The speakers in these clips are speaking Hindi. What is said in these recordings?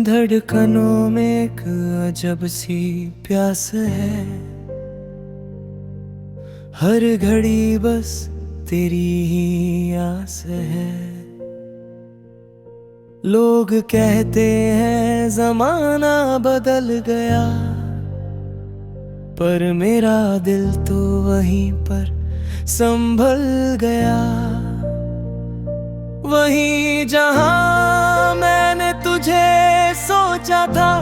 धड़कनों में एक अजब सी प्यास है, हर घड़ी बस तेरी ही आस है। लोग कहते हैं जमाना बदल गया, पर मेरा दिल तो वहीं पर संभल गया। वहीं जहां मैंने तुझे सोचा था,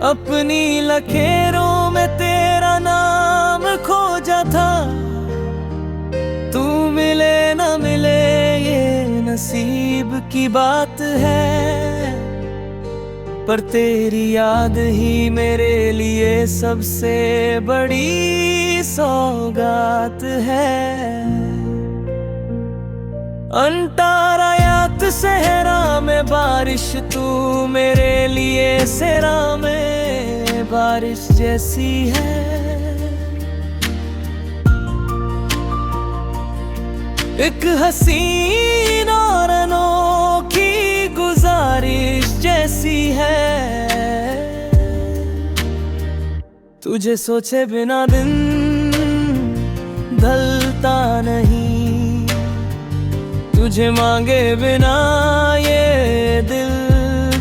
अपनी लकीरों में तेरा नाम खोजा था। तू मिले न मिले ये नसीब की बात है, पर तेरी याद ही मेरे लिए सबसे बड़ी सौगात है। अंटारायात सहरा में बारिश, तू मेरे लिए सेरा में बारिश जैसी है। एक हसीन और अनोखी गुजारिश जैसी है। तुझे सोचे बिना दिन ढलता नहीं, तुझे मांगे बिना ये दिल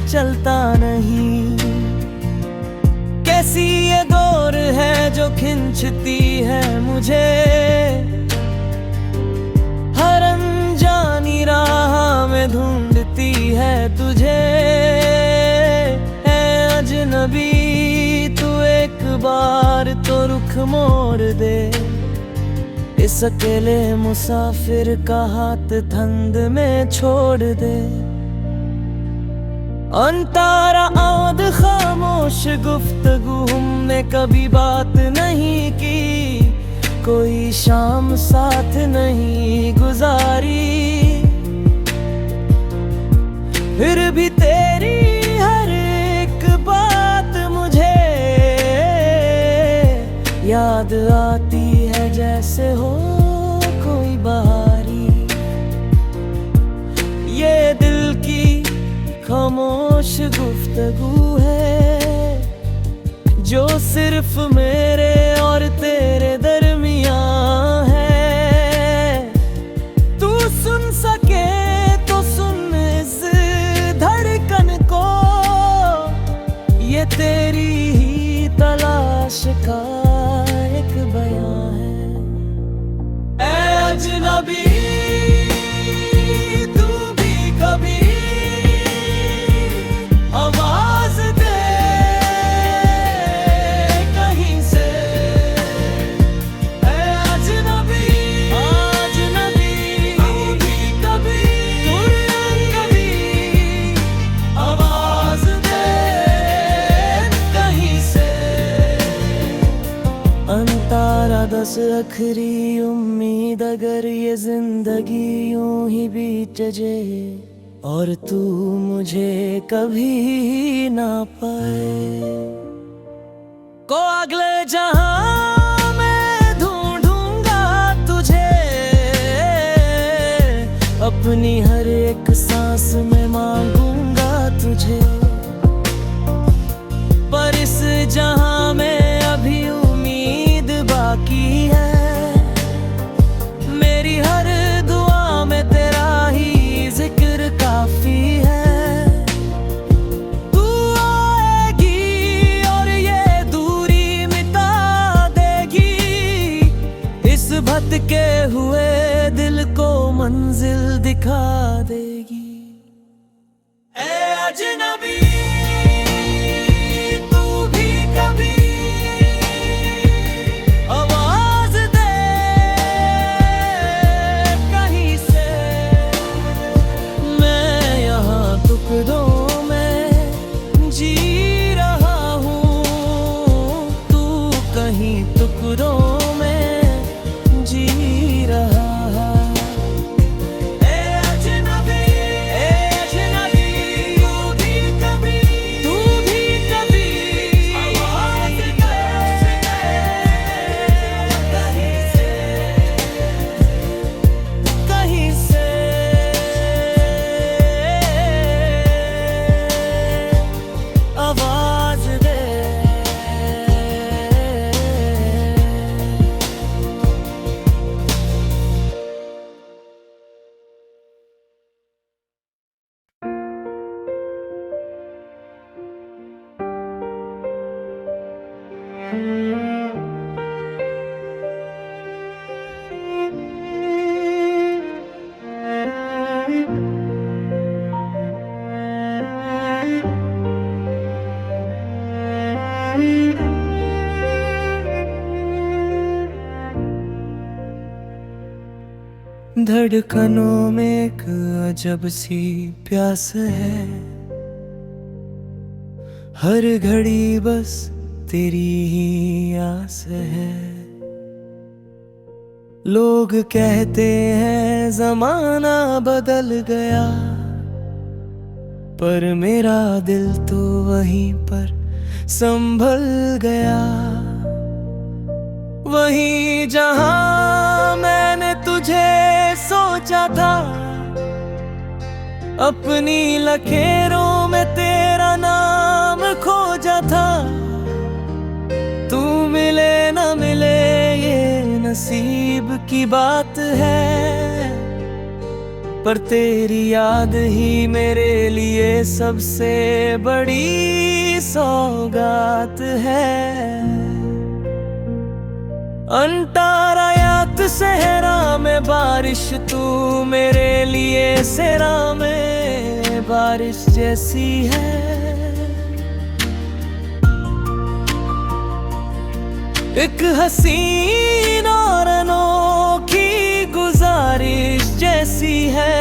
चलता नहीं। कैसी ये डोर है जो खिंचती है मुझे, हर अनजानी राह में ढूंढती है तुझे। है अजनबी तू एक बार तो रुख मोड़ दे, इस अकेले मुसाफिर का हाथ ठंड में छोड़ दे। अंतारा आद खामोश गुफ्तगू हमने कभी बात नहीं की, कोई शाम साथ नहीं गुजारी। फिर भी तेरी हर एक बात मुझे याद आती है, जैसे हो कोई बहारी। ये दिल की खामोश गुफ्तगू है, जो सिर्फ मेरे और तेरे दरमियां है। तू सुन सके तो सुन इस धड़कन को, ये तेरी ही तलाश का एक बयां है। ऐ अजनबी तू भी कभी आवाज दे कहीं से। ऐ अजनबी तू भी कभी आवाज दे कहीं से। अंतारा दस अखरी उम्मीद, अगर ये जिंदगी यूं ही बीत जाए और तू मुझे कभी ना पाए, को अगले जहां मैं ढूंढूंगा तुझे। अपनी हर एक सांस में मांगूंगा तुझे, पर इस जहां में अभी उम्मीद बाकी है। मेरी हर दुआ में तेरा ही जिक्र काफी है। तू आएगी और ये दूरी मिटा देगी, इस भटके हुए दिल को मंजिल दिखा देगी। ऐ अजनबी टुकड़ों में जी रहा हूँ, तू कहीं टुकड़ों में जी रहा है। ए अजनबी तू भी कभी धड़कनों में एक अजब सी प्यास है, हर घड़ी बस तेरी ही आस है। लोग कहते हैं जमाना बदल गया, पर मेरा दिल तो वहीं पर संभल गया। वहीं जहां मैंने तुझे सोचा था, अपनी लकीरों में तेरा नाम खोजा था। तू मिले न मिले ये नसीब की बात है, पर तेरी याद ही मेरे लिए सबसे बड़ी सौगात है। अंटारायात सहरा में बारिश, तू मेरे लिए सेरा में बारिश जैसी है। एक हसीन और अनोखी गुजारिश जैसी है।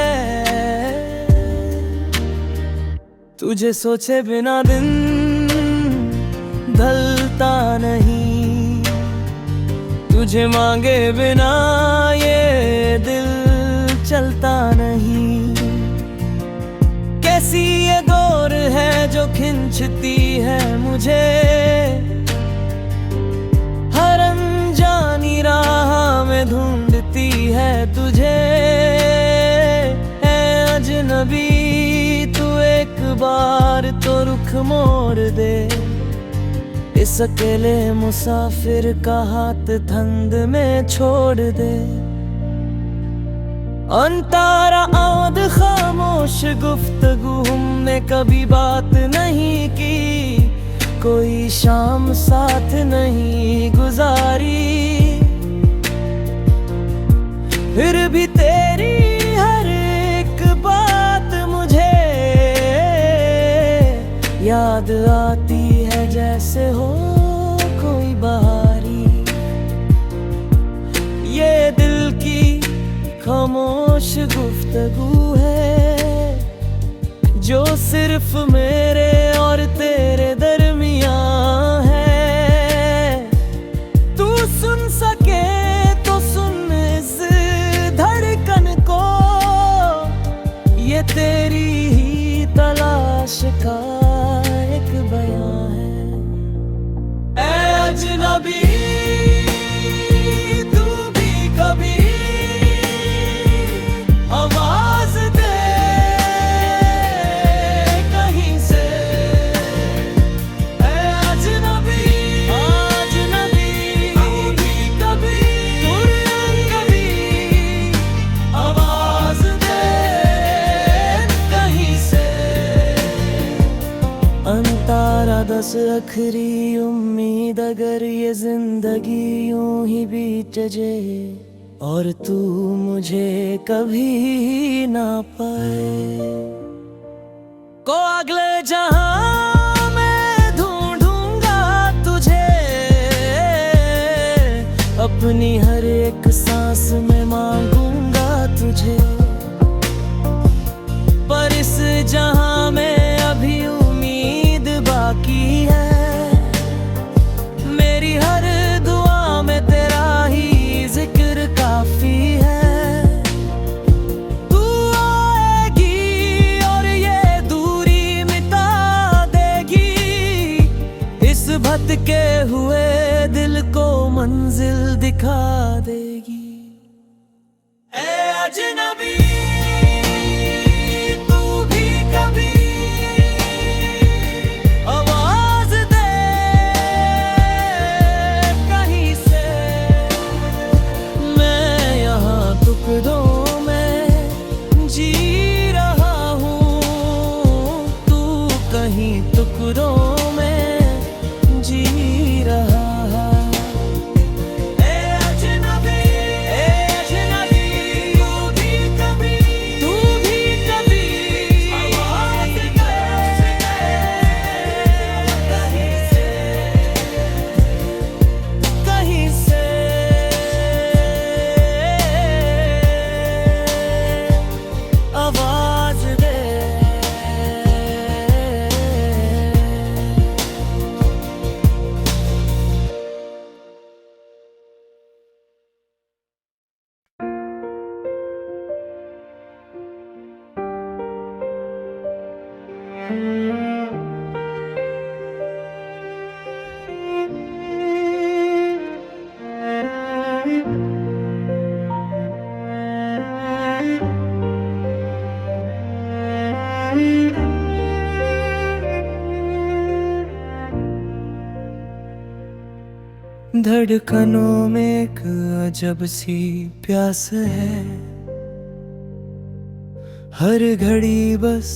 तुझे सोचे बिना दिन ढलता नहीं, तुझे मांगे बिना ये दिल चलता नहीं। कैसी ये दौर है जो खिंचती है मुझे, हर अनजानी राह में ढूंढती है तुझे। है अजनबी तू एक बार तो रुख मोड़ दे, इस अकेले मुसाफिर का हाथ धंध में छोड़ दे। अंतारा आद खामोश गुफ्तगू हमने कभी बात नहीं की, कोई शाम साथ नहीं गुजारी। फिर भी तेरी हर एक बात मुझे याद आती है, जैसे हो कोई बहारी। ये दिल की खामोश गुफ्तगू है, जो सिर्फ मेरे और तेरे दरमियां है। तू सुन सके तो सुन इस धड़कन को, ये तेरी ही तलाश का एक बयां है। ऐ अजनबी तू भी कभी आवाज दे कहीं से। ऐ अजनबी तू भी कभी आवाज दे कहीं से। अंतारा दस अखरी उम्मीद, अगर ये जिंदगी यूं ही बीत जाए और तू मुझे कभी ना पाए, को अगले जहां मैं ढूंढूंगा तुझे। अपनी हर एक सांस में मांगूंगा तुझे, पर इस जहां में अभी उम्मीद बाकी है। मेरी हर दुआ में तेरा ही जिक्र काफी है। तू आएगी और ये दूरी मिटा देगी, इस भटके हुए दिल को मंजिल दिखा देगी। ऐ अजनबी टुकड़ों में जी रहा हूँ, तू कहीं टुकड़ों में जी रहा धड़कनों में एक अजब सी प्यास है, हर घड़ी बस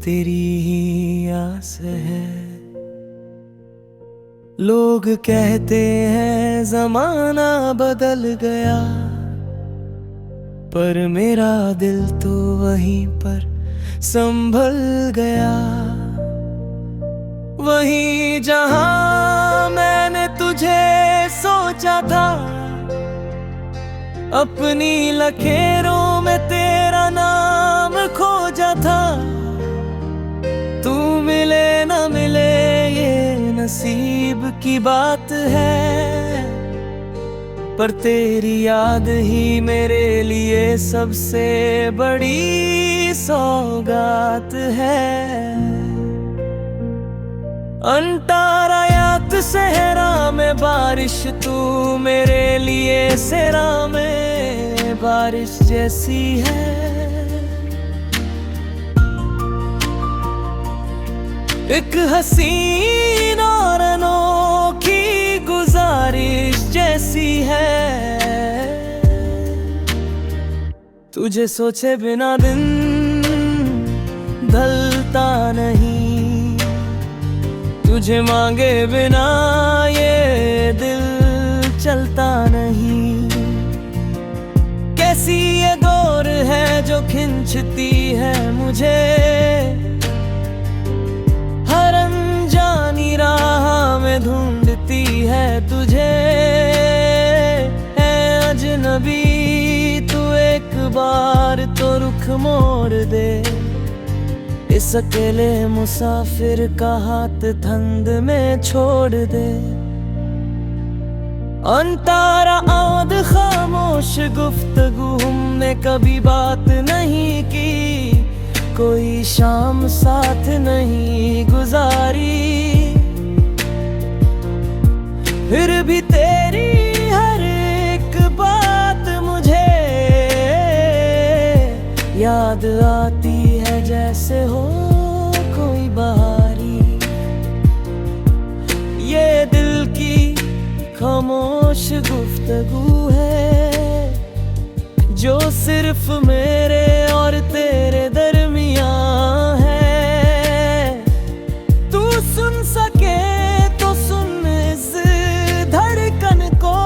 तेरी ही आस है। लोग कहते हैं जमाना बदल गया, पर मेरा दिल तो वहीं पर संभल गया। वहीं जहां मैंने तुझे सोचा था, अपनी लकीरों में तेरा नाम खोजा था। तू मिले न मिले ये नसीब की बात है, पर तेरी याद ही मेरे लिए सबसे बड़ी सौगात है। अंटारा यात सहरा में बारिश, तू मेरे लिए सेरा में बारिश जैसी है। एक हसीन और अनोखी गुजारिश जैसी है। तुझे सोचे बिना दिन ढलता नहीं, तुझे मांगे बिना ये दिल चलता नहीं। कैसी ये दौर है जो खिंचती है मुझे, हर अनजानी राह में ढूंढती है तुझे। है अजनबी तू एक बार तो रुख मोड़ दे, इस अकेले मुसाफिर का हाथ धंध में छोड़ दे। अंतारा आद खामोश गुफ्तगू हमने कभी बात नहीं की, कोई शाम साथ नहीं गुजारी। फिर भी तेरी हर एक बात मुझे याद आती है, जैसे हो कोई बहारी। ये दिल की खामोश गुफ्तगू है, जो सिर्फ मेरे और तेरे दरमियां है। तू सुन सके तो सुन इस धड़कन को,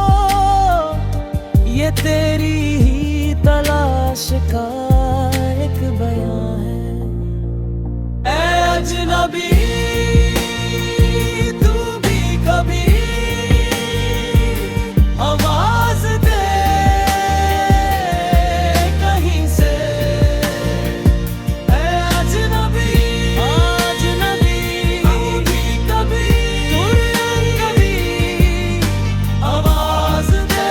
ये तेरी ही तलाश का एक बयां है। ऐ अजनबी तू भी कभी आवाज दे कहीं से। ऐ अजनबी तू भी कभी आवाज दे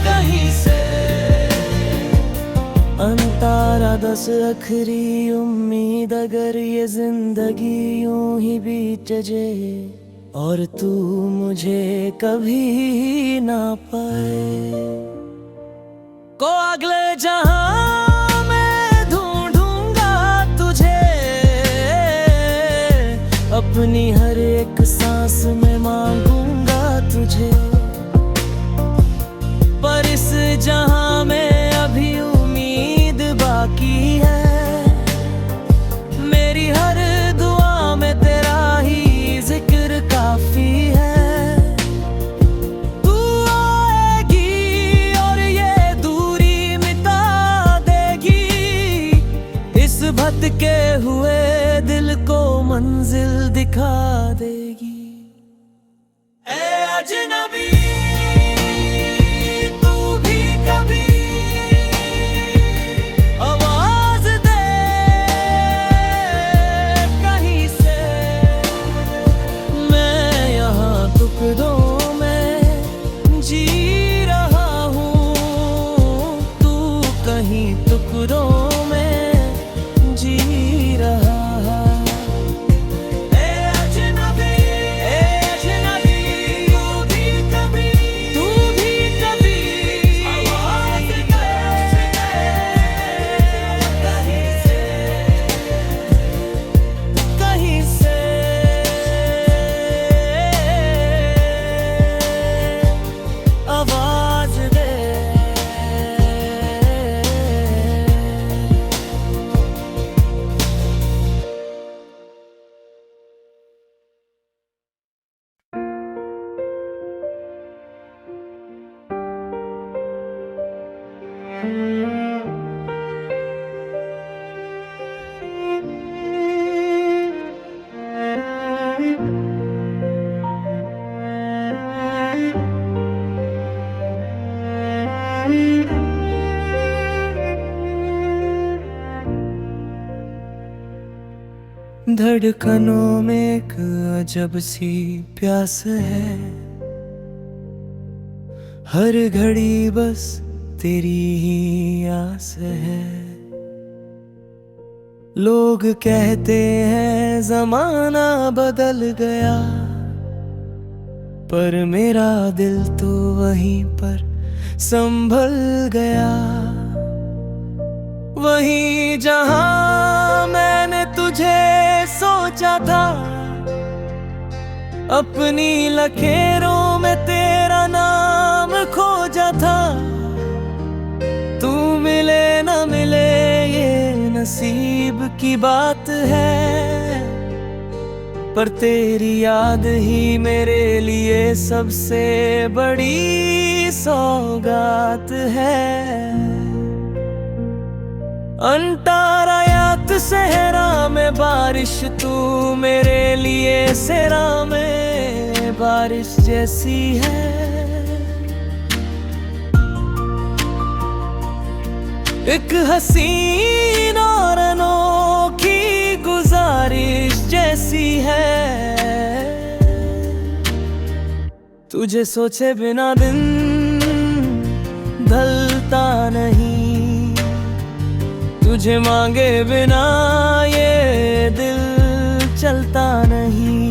कहीं से। अंतारा दस अखरी उम्मीद, अगर ये जिंदगी यूं ही बीत जाए और तू मुझे कभी ना पाए, को अगले जहां मैं ढूंढूंगा तुझे। अपनी हर एक सांस में मांगूंगा तुझे, पर इस जहां में अभी उम्मीद बाकी है। मेरी हर दुआ में तेरा ही जिक्र काफी है। तू आएगी और ये दूरी मिटा देगी, इस भटके हुए दिल को मंजिल दिखा देगी। ऐ अजनबी तू भी कभी आवाज दे कहीं से। मैं यहाँ टुकड़ों में जी रहा हूँ, तू कहीं टुकड़ों में जी रहा है। ऐ अजनबी तू भी कभी धड़कनों में एक अजब सी प्यास है, हर घड़ी बस तेरी ही आस है। लोग कहते हैं जमाना बदल गया, पर मेरा दिल तो वहीं पर संभल गया। वहीं जहां मैंने तुझे सोचा था, अपनी लकीरों में तेरा नाम खोजा था। तू मिले न मिले ये नसीब की बात है, पर तेरी याद ही मेरे लिए सबसे बड़ी सौगात है। अंटारायात सहरा में बारिश, तू मेरे लिए सेरा में बारिश जैसी है। एक हसीन और अनोखी गुजारिश जैसी है। तुझे सोचे बिना दिन ढलता नहीं, तुझे मांगे बिना ये दिल चलता नहीं।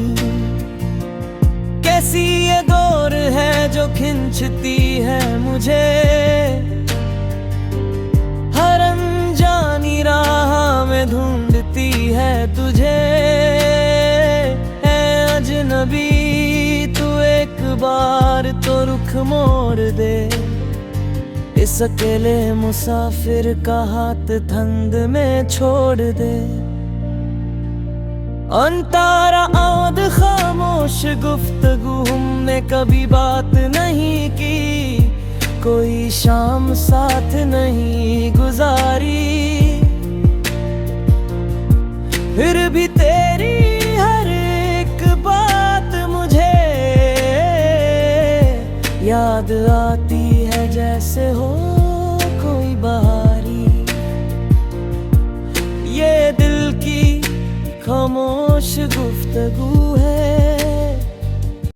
कैसी ये डोर है जो खींचती है मुझे, हर अनजानी राह में ढूंढती है तुझे। है अजनबी तू एक बार तो रुख मोड़ दे, इस अकेले मुसाफिर का हाथ धंध में छोड़ दे। अंतारा आद खामोश गुफ्तगू हमने कभी बात नहीं की, कोई शाम साथ नहीं गुजारी। फिर भी तेरी हर एक बात मुझे याद आती है, जैसे हो कोई बारी। ये दिल की खामोश गुफ्तगू